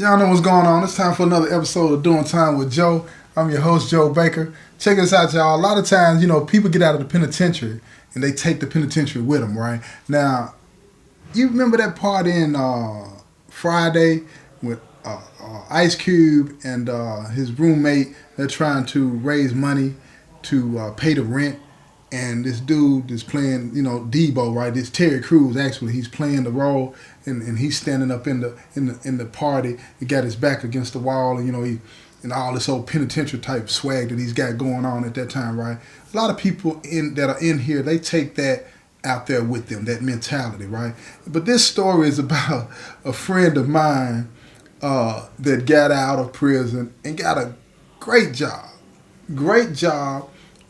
Y'all know what's going on. It's time for another episode of Doing Time with Joe. I'm your host, Joe Baker. Check this out, y'all. A lot of times, people get out of the penitentiary and they take the penitentiary with them, right? Now, you remember that part in Friday with Ice Cube and his roommate? They're trying to raise money to pay the rent. And this dude is playing, Debo, right? This Terry Crews, actually, he's playing the role, and he's standing up in the party. He got his back against the wall, and he and all this old penitentiary type swag that he's got going on at that time, right? A lot of people that are in here, they take that out there with them, that mentality, right? But this story is about a friend of mine that got out of prison and got a great job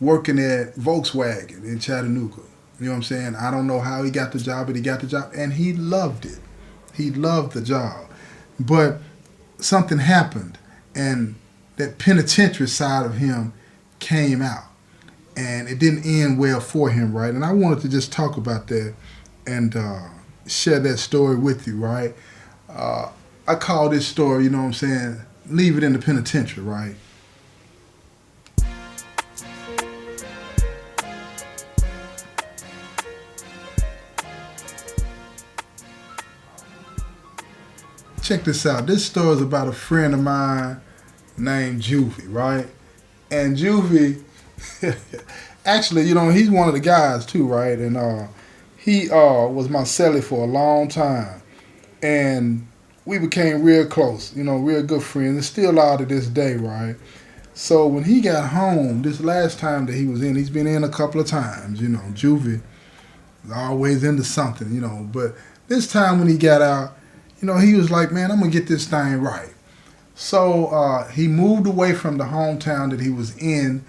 working at Volkswagen in Chattanooga. You know what I'm saying? I don't know how he got the job, but he got the job, and he loved it. He loved the job. But something happened, and that penitentiary side of him came out, and it didn't end well for him, right? And I wanted to just talk about that and share that story with you, right? I call this story, Leave It in the Penitentiary, right? Check this out. This story is about a friend of mine named Juvie, right? And Juvie, actually, he's one of the guys too, right? And he was my cellie for a long time. And we became real close, real good friends. And still are to this day, right? So when he got home, this last time that he was in, he's been in a couple of times, Juvie is always into something, But this time when he got out, he was like, man, I'm going to get this thing right. So he moved away from the hometown that he was in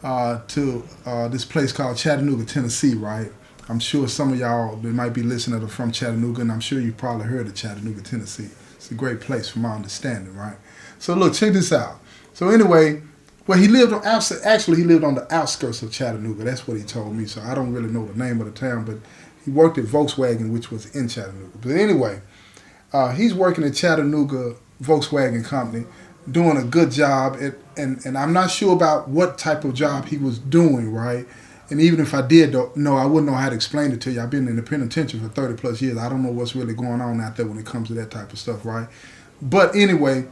to this place called Chattanooga, Tennessee, right? I'm sure some of y'all that might be listening are from Chattanooga, and I'm sure you probably heard of Chattanooga, Tennessee. It's a great place from my understanding, right? So look, check this out. So anyway, he lived on the outskirts of Chattanooga. That's what he told me. So I don't really know the name of the town, but he worked at Volkswagen, which was in Chattanooga. But anyway, he's working at Chattanooga Volkswagen Company, doing a good job. And I'm not sure about what type of job he was doing, right? And even if I did know, I wouldn't know how to explain it to you. I've been in the penitentiary for 30 plus years. I don't know what's really going on out there when it comes to that type of stuff, right? But anyway,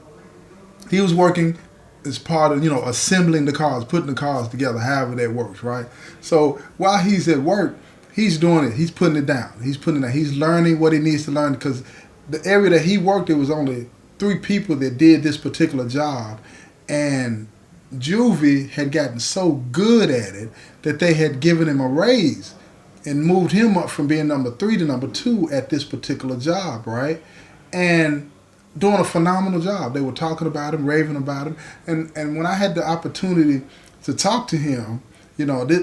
he was working as part of, assembling the cars, putting the cars together, however that works, right? So while he's at work, he's doing it. He's putting it down. He's learning what he needs to learn, because the area that he worked, there was only 3 people that did this particular job, and Juvie had gotten so good at it that they had given him a raise and moved him up from being number 3 to number 2 at this particular job, right? And doing a phenomenal job. They were talking about him, raving about him, and when I had the opportunity to talk to him,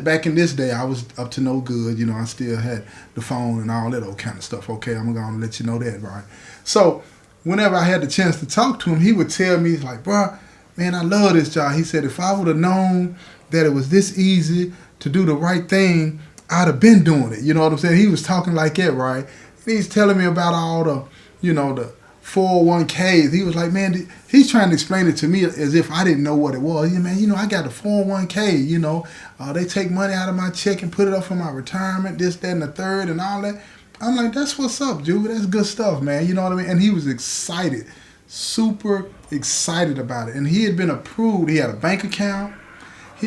back in this day, I was up to no good. I still had the phone and all that old kind of stuff. Okay, I'm going to let you know that, right? So whenever I had the chance to talk to him, he would tell me, he's like, bro, man, I love this job. He said, if I would have known that it was this easy to do the right thing, I'd have been doing it. You know what I'm saying? He was talking like that, right? And he's telling me about all the, the 401ks. He was like, man, he's trying to explain it to me as if I didn't know what it was. Yeah, man, I got a 401k, they take money out of my check and put it up for my retirement, this, that, and the third, and all that. I'm like, that's what's up, Juvie. That's good stuff, man. You know what I mean? And he was excited, super excited about it. And he had been approved. He had a bank account,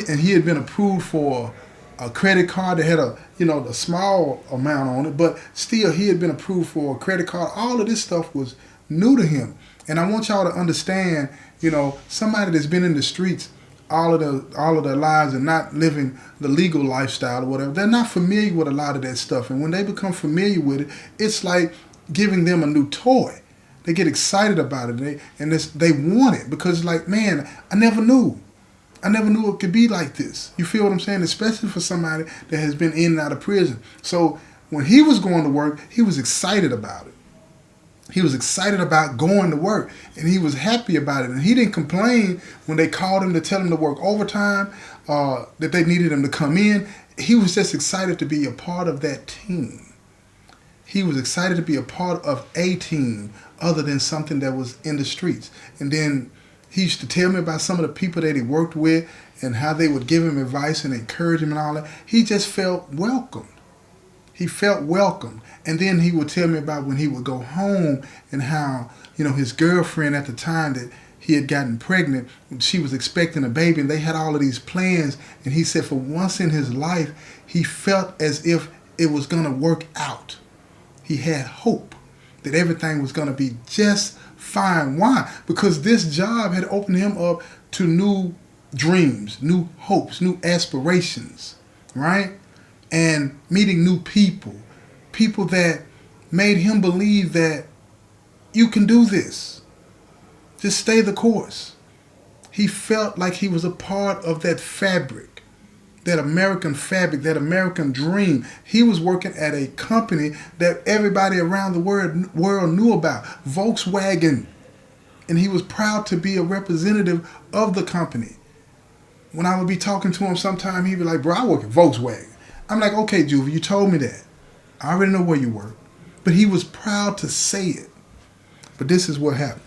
and he had been approved for a credit card that had a small amount on it, but still he had been approved for a credit card. All of this stuff was new to him. And I want y'all to understand, somebody that's been in the streets all of their lives and not living the legal lifestyle or whatever, they're not familiar with a lot of that stuff. And when they become familiar with it, it's like giving them a new toy. They get excited about it, they want it, because like, man, I never knew it could be like this. You feel what I'm saying? Especially for somebody that has been in and out of prison. So when he was going to work, he was excited about it. He was excited about going to work, and he was happy about it. And he didn't complain when they called him to tell him to work overtime, that they needed him to come in. He was just excited to be a part of that team. He was excited to be a part of a team other than something that was in the streets. And then he used to tell me about some of the people that he worked with and how they would give him advice and encourage him and all that. He just felt welcomed. He felt welcome. And then he would tell me about when he would go home and how, his girlfriend at the time that he had gotten pregnant, she was expecting a baby and they had all of these plans. And he said for once in his life, he felt as if it was going to work out. He had hope that everything was going to be just fine. Why? Because this job had opened him up to new dreams, new hopes, new aspirations, right? And meeting new people that made him believe that you can do this. Just stay the course. He felt like he was a part of that fabric, that American fabric, that American dream. He was working at a company that everybody around the world knew about, Volkswagen. And he was proud to be a representative of the company. When I would be talking to him sometime, he'd be like, bro, I work at Volkswagen. I'm like, okay, Juvie, you told me that. I already know where you work. But he was proud to say it. But this is what happened.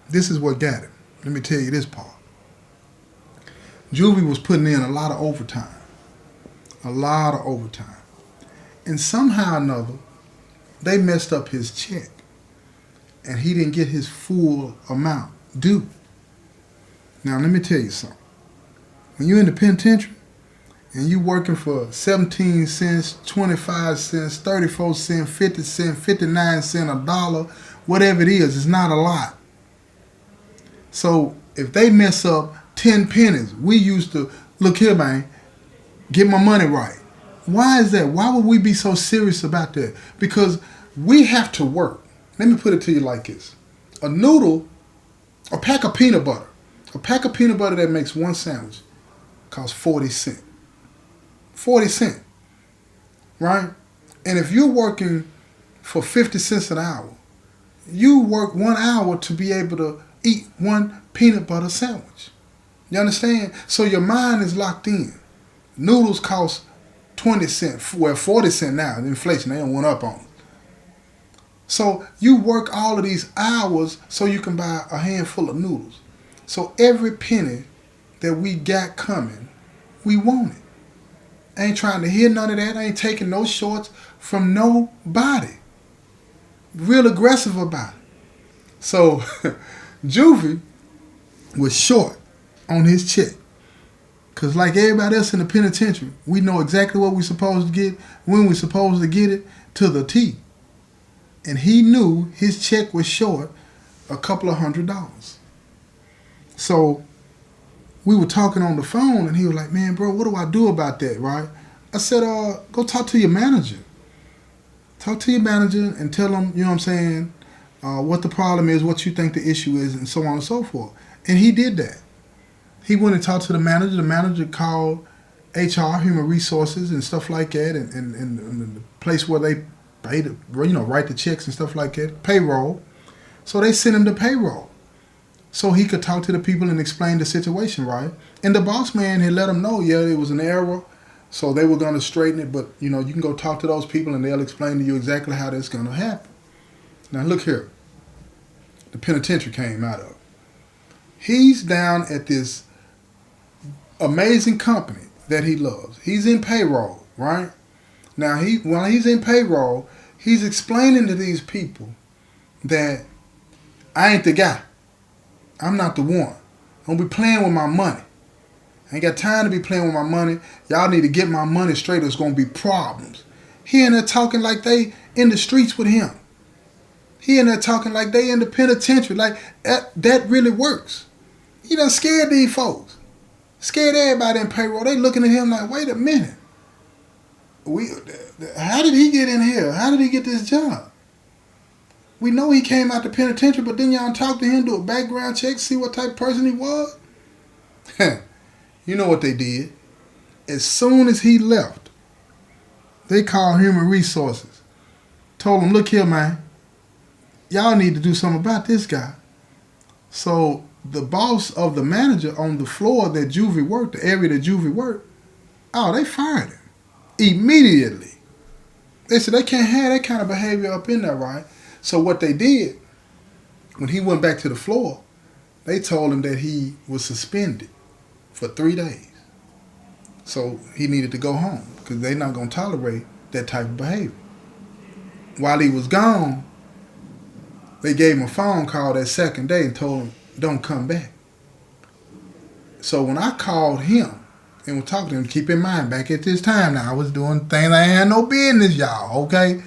This is what got him. Let me tell you this part. Juvie was putting in a lot of overtime. A lot of overtime. And somehow or another, they messed up his check. And he didn't get his full amount due. Now, let me tell you something. When you're in the penitentiary, and you working for 17 cents, 25 cents, 34 cents, 50 cents, 59 cents, $1, whatever it is, it's not a lot. So if they mess up 10 pennies, we used to, look here, man, get my money right. Why is that? Why would we be so serious about that? Because we have to work. Let me put it to you like this. A pack of peanut butter that makes one sandwich costs 40 cents. 40 cents, right? And if you're working for 50 cents an hour, you work 1 hour to be able to eat one peanut butter sandwich. You understand? So your mind is locked in. Noodles cost 20 cents, well, 40 cents now. Inflation, they don't went up on it. So you work all of these hours so you can buy a handful of noodles. So every penny that we got coming, we want it. I ain't trying to hear none of that. I ain't taking no shorts from nobody. Real aggressive about it. So Juvie was short on his check. Because like everybody else in the penitentiary, we know exactly what we're supposed to get, when we're supposed to get it, to the T. And he knew his check was short a couple of $100. So we were talking on the phone, and he was like, man, bro, what do I do about that, right? I said, go talk to your manager. Talk to your manager and tell them, you know what I'm saying, what the problem is, what you think the issue is, and so on and so forth. And he did that. He went and talked to the manager. The manager called HR, Human Resources, and stuff like that, and the place where they pay the, write the checks and stuff like that, payroll. So they sent him to payroll so he could talk to the people and explain the situation, right? And the boss man had let him know, yeah, it was an error, so they were going to straighten it, but, you can go talk to those people and they'll explain to you exactly how that's going to happen. Now, look here. The penitentiary came out of. He's down at this amazing company that he loves. He's in payroll, right? Now, while he's in payroll, he's explaining to these people that I ain't the guy. I'm not the one. Don't be playing with my money. I ain't got time to be playing with my money. Y'all need to get my money straight or it's going to be problems. He in there talking like they in the streets with him. He in there talking like they in the penitentiary. Like, that really works. He done scared these folks. Scared everybody in payroll. They looking at him like, wait a minute. How did he get in here? How did he get this job? We know he came out the penitentiary, but then y'all talk to him, do a background check, see what type of person he was? You know what they did? As soon as he left, they called Human Resources. Told him, look here, man. Y'all need to do something about this guy. So the boss of the manager on the floor that Juvie worked, the area that Juvie worked, they fired him immediately. They said they can't have that kind of behavior up in there, right? So what they did, when he went back to the floor, they told him that he was suspended for 3 days. So he needed to go home because they're not going to tolerate that type of behavior. While he was gone, they gave him a phone call that second day and told him, don't come back. So when I called him and was talking to him, keep in mind, back at this time now, I was doing things I had no business, y'all, okay?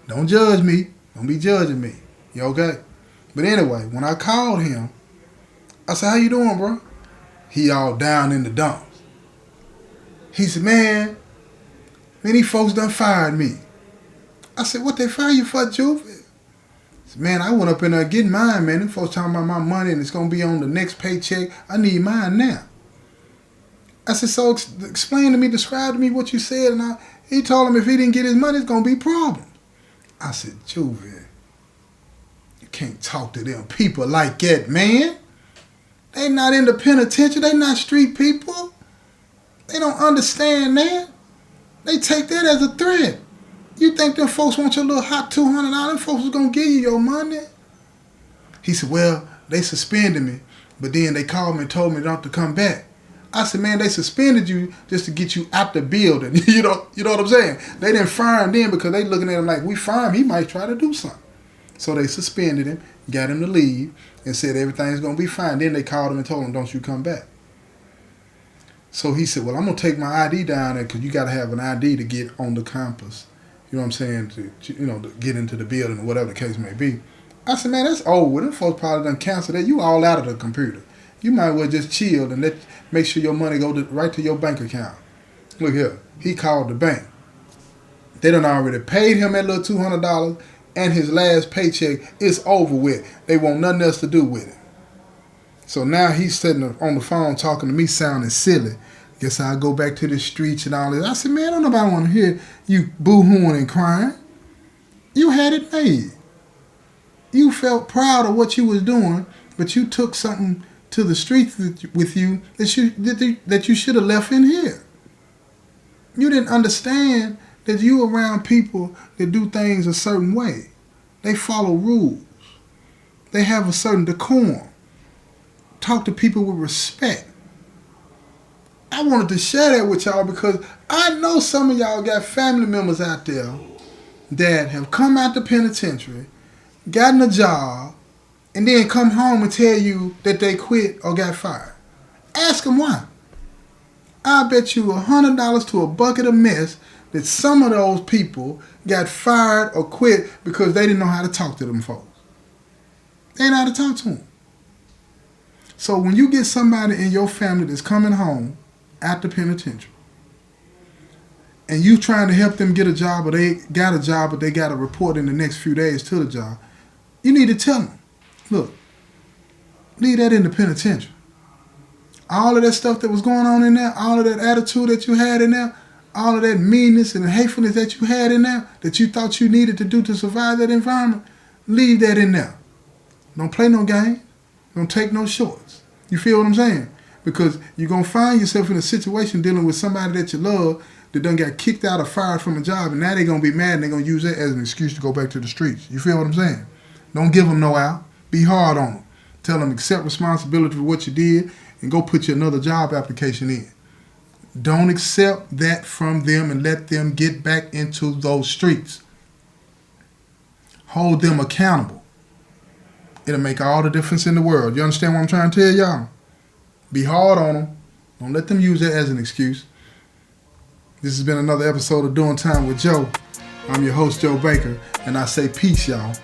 Don't judge me. Don't be judging me. You okay? But anyway, when I called him, I said, how you doing, bro? He all down in the dumps. He said, man, these folks done fired me. I said, what they fire you for, Juvie? He said, man, I went up in there getting mine, man. Them folks talking about my money and it's going to be on the next paycheck. I need mine now. I said, so explain to me, describe to me what you said. And he told him if he didn't get his money, it's going to be problems. I said, Juvie, you can't talk to them people like that, man. They not in the penitentiary. They not street people. They don't understand that. They take that as a threat. You think them folks want your little hot $200? Them folks is going to give you your money? He said, well, they suspended me, but then they called me and told me not to come back. I said, man, they suspended you just to get you out the building. You know what I'm saying? They didn't fire him then because they looking at him like, we fire him, he might try to do something. So they suspended him, got him to leave, and said everything's going to be fine. Then they called him and told him, don't you come back. So he said, well, I'm going to take my ID down there because you got to have an ID to get on the campus. You know what I'm saying? To get into the building or whatever the case may be. I said, man, that's old. Them folks probably done canceled that. You all out of the computer. You might well just chill and make sure your money go right to your bank account. Look here. He called the bank. They done already paid him that little $200 and his last paycheck is over with. They want nothing else to do with it. So now he's sitting on the phone talking to me sounding silly. Guess I'll go back to the streets and all this. I said, man, don't nobody want to hear you boo-hooing and crying. You had it made. You felt proud of what you was doing, but you took something to the streets with you that you should have left in here. You didn't understand that you around people that do things a certain way. They follow rules. They have a certain decorum. Talk to people with respect. I wanted to share that with y'all because I know some of y'all got family members out there that have come out the penitentiary, gotten a job, and then come home and tell you that they quit or got fired. Ask them why. I bet you $100 to a bucket of mess that some of those people got fired or quit because they didn't know how to talk to them folks. They didn't know how to talk to them. So when you get somebody in your family that's coming home out the penitentiary and you trying to help them get a job or they got a job but they got to report in the next few days to the job, you need to tell them, look, leave that in the penitentiary. All of that stuff that was going on in there, all of that attitude that you had in there, all of that meanness and hatefulness that you had in there that you thought you needed to do to survive that environment, leave that in there. Don't play no game. Don't take no shorts. You feel what I'm saying? Because you're going to find yourself in a situation dealing with somebody that you love that done got kicked out or fired from a job, and now they're going to be mad and they're going to use that as an excuse to go back to the streets. You feel what I'm saying? Don't give them no out. Be hard on them. Tell them accept responsibility for what you did and go put your another job application in. Don't accept that from them and let them get back into those streets. Hold them accountable. It'll make all the difference in the world. You understand what I'm trying to tell y'all? Be hard on them. Don't let them use that as an excuse. This has been another episode of Doing Time with Joe. I'm your host, Joe Baker, and I say peace, y'all.